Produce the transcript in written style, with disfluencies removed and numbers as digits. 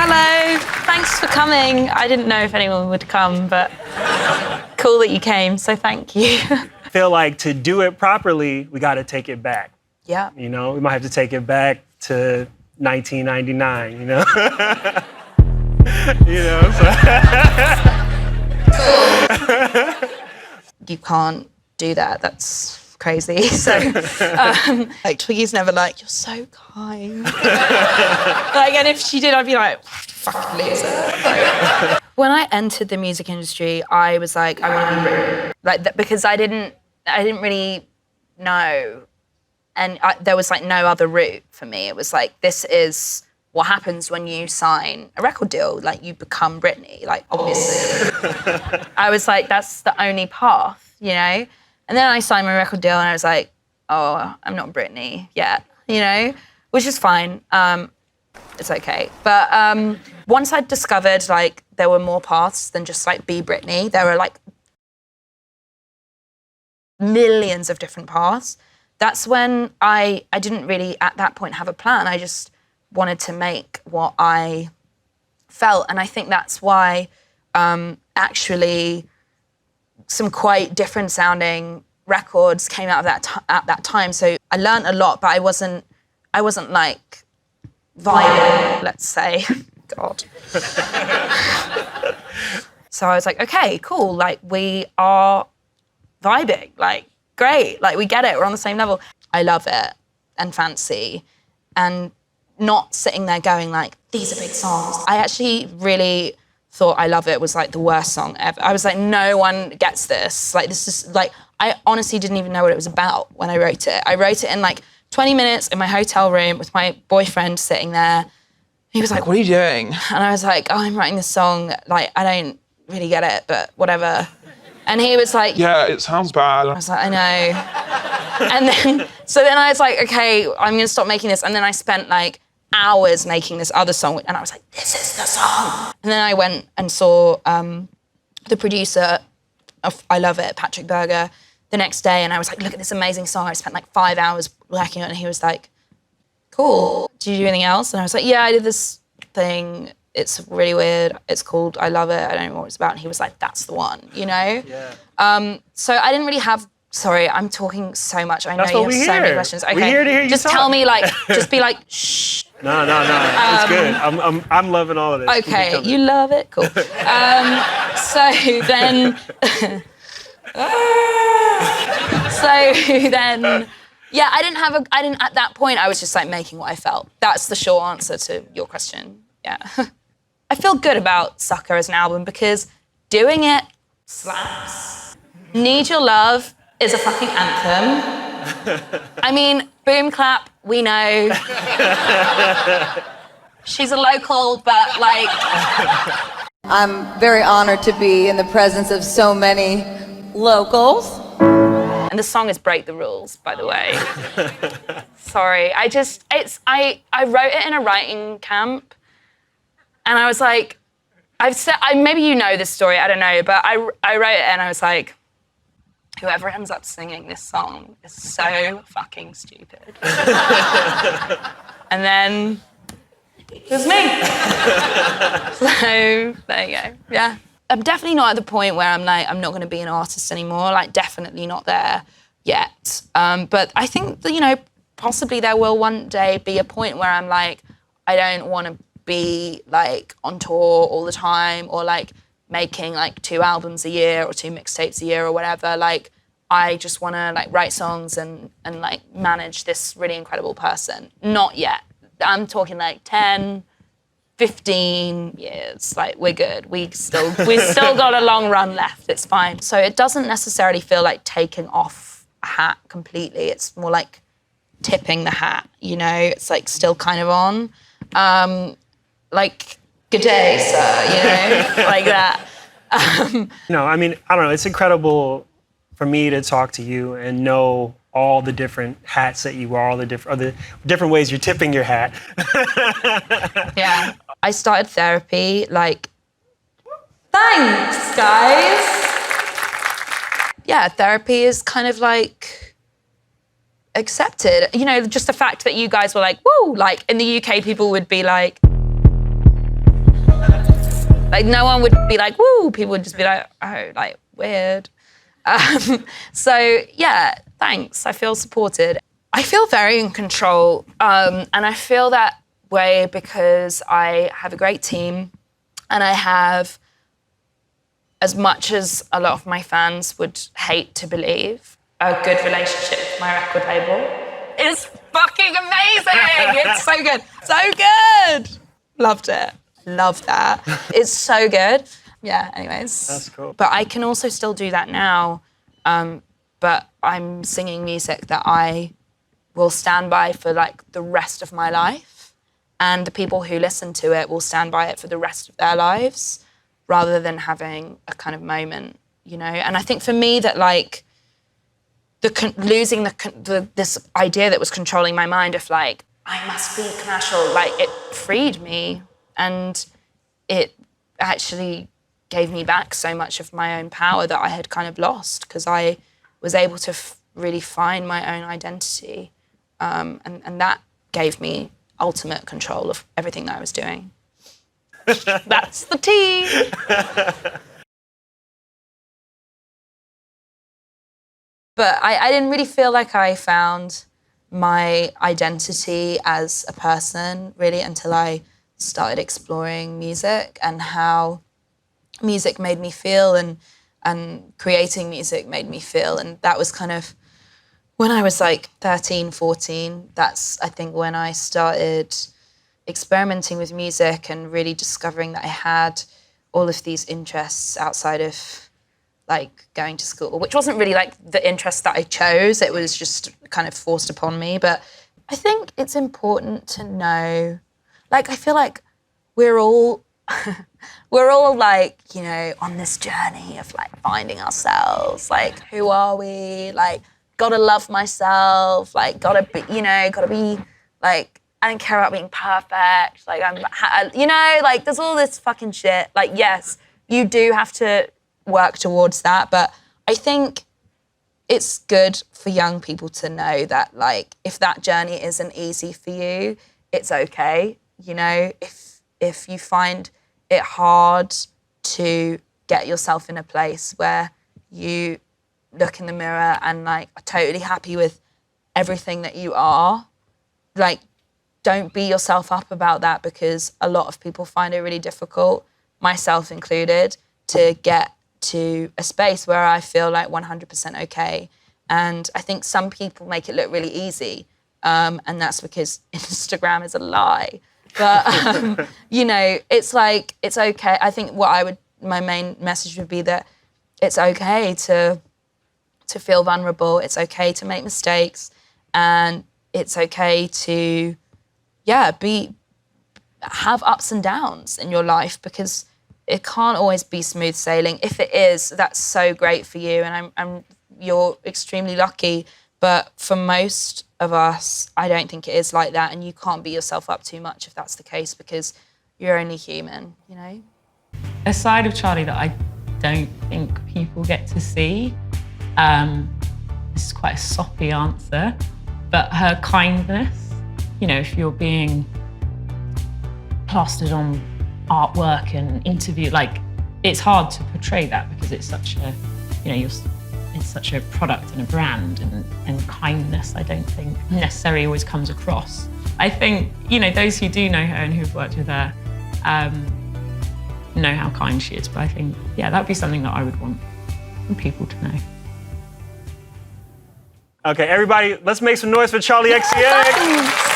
Hello. Thanks for coming. I didn't know if anyone would come, but cool that you came, so thank you. I feel like to do it properly, we got to take it back. Yeah. You know, we might have to take it back to 1999, you know? You know, so. You can't do that. That's crazy. So, like, Twiggy's never like, you're so kind. Like, and if she did, I'd be like, fucking loser. Like, when I entered the music industry, I was like, I want to be Brit. Like, because I didn't really know, and there was like no other route for me. It was like, this is what happens when you sign a record deal. Like, you become Britney. Like, obviously. I was like, that's the only path, you know. And then I signed my record deal and I was like, oh, I'm not Britney yet, you know, which is fine. It's okay. But once I'd discovered like there were more paths than just like be Britney, there were like millions of different paths. That's when I didn't really at that point have a plan. I just wanted to make what I felt. And I think that's why actually some quite different sounding records came out of that at that time. So I learned a lot, but I wasn't like vibing, let's say. God. So I was like, okay, cool. Like, we are vibing. Like, great. Like, we get it. We're on the same level. I love it and fancy, and not sitting there going like, these are big songs. I actually really thought I Love It was like the worst song ever. I was like, no one gets this. Like, this is like, I honestly didn't even know what it was about when I wrote it. I wrote it in like 20 minutes in my hotel room with my boyfriend sitting there. He was like, what are you doing? And I was like, oh, I'm writing this song. Like, I don't really get it, but whatever. And he was like, yeah, it sounds bad. I was like, I know. And then, so then I was like, okay, I'm gonna stop making this. And then I spent like hours making this other song, and I was like, this is the song. And then I went and saw the producer of I Love It, Patrick Berger, the next day, and I was like, look at this amazing song. I spent like 5 hours working on it, and he was like, cool. Did you do anything else? And I was like, yeah, I did this thing. It's really weird. It's called I Love It. I don't know what it's about. And he was like, that's the one, you know? Yeah. So I didn't really have, sorry, I'm talking so much. I know you have so many questions. Okay. We're here to hear you just talk. Tell me like, just be like, shh. No. It's good. I'm loving all of this. Okay, you love it? Cool. So then, yeah, I didn't, at that point, I was just like making what I felt. That's the short answer to your question, yeah. I feel good about Sucker as an album because doing it slaps. Need Your Love is a fucking anthem. I mean, Boom Clap, we know. She's a local, but like... I'm very honored to be in the presence of so many locals. And the song is Break the Rules, by the way. Sorry, I wrote it in a writing camp, and I was like, maybe you know this story, I don't know, but I wrote it and I was like, whoever ends up singing this song is so fucking stupid. And then it was me. So there you go, yeah. I'm definitely not at the point where I'm like, I'm not gonna be an artist anymore, like definitely not there yet. But I think that, you know, possibly there will one day be a point where I'm like, I don't wanna be like on tour all the time or like making like 2 albums a year or 2 mixtapes a year or whatever. Like, I just wanna like write songs and like manage this really incredible person. Not yet. I'm talking like 10, 15 years, like we're good. We've still got a long run left, it's fine. So it doesn't necessarily feel like taking off a hat completely. It's more like tipping the hat, you know? It's like still kind of on. Like, good day, sir, you know? Like that. No, I mean, I don't know, it's incredible for me to talk to you and know all the different hats that you wear, all the different ways you're tipping your hat. Yeah. I started therapy, like, thanks, guys. Yeah, therapy is kind of like accepted. You know, just the fact that you guys were like, woo, like in the UK, people would be like, Like no one would be like, woo, people would just be like, oh, like weird. So yeah, thanks, I feel supported. I feel very in control, and I feel that way because I have a great team and I have, as much as a lot of my fans would hate to believe, a good relationship with my record label. It's fucking amazing! It's so good, so good! Loved it, love that. It's so good. Yeah, anyways. That's cool. But I can also still do that now, but I'm singing music that I will stand by for like the rest of my life, and the people who listen to it will stand by it for the rest of their lives, rather than having a kind of moment, you know? And I think for me that like, losing this idea that was controlling my mind of like, I must be commercial, like it freed me, and it actually gave me back so much of my own power that I had kind of lost, because I was able to really find my own identity. And that gave me ultimate control of everything that I was doing. That's the tea. But I didn't really feel like I found my identity as a person really until I started exploring music and how music made me feel and creating music made me feel. And that was kind of when I was like 13, 14, that's I think when I started experimenting with music and really discovering that I had all of these interests outside of like going to school, which wasn't really like the interest that I chose. It was just kind of forced upon me. But I think it's important to know, like, I feel like we're all like, you know, on this journey of like finding ourselves, like, who are we? Like, gotta love myself, like, gotta be like, I don't care about being perfect. Like, you know, like, there's all this fucking shit. Like, yes, you do have to work towards that, but I think it's good for young people to know that, like, if that journey isn't easy for you, it's okay. You know, if you find it hard to get yourself in a place where you look in the mirror and like are totally happy with everything that you are, like, don't beat yourself up about that, because a lot of people find it really difficult, myself included, to get to a space where I feel like 100% okay. And I think some people make it look really easy, and that's because Instagram is a lie. But, you know, it's like, it's okay. I think my main message would be that it's okay to feel vulnerable. It's okay to make mistakes, and it's okay to, have ups and downs in your life, because it can't always be smooth sailing. If it is, that's so great for you, and you're extremely lucky. But for most of us, I don't think it is like that, and you can't beat yourself up too much if that's the case, because you're only human, you know? A side of Charli that I don't think people get to see, this is quite a soppy answer, but her kindness. You know, if you're being plastered on artwork and interview, like, it's hard to portray that because it's such a, you know, it's such a product and a brand, and kindness, I don't think necessarily always comes across. I think, you know, those who do know her and who've worked with her know how kind she is, but I think, that'd be something that I would want people to know. Okay, everybody, let's make some noise for Charli XCX.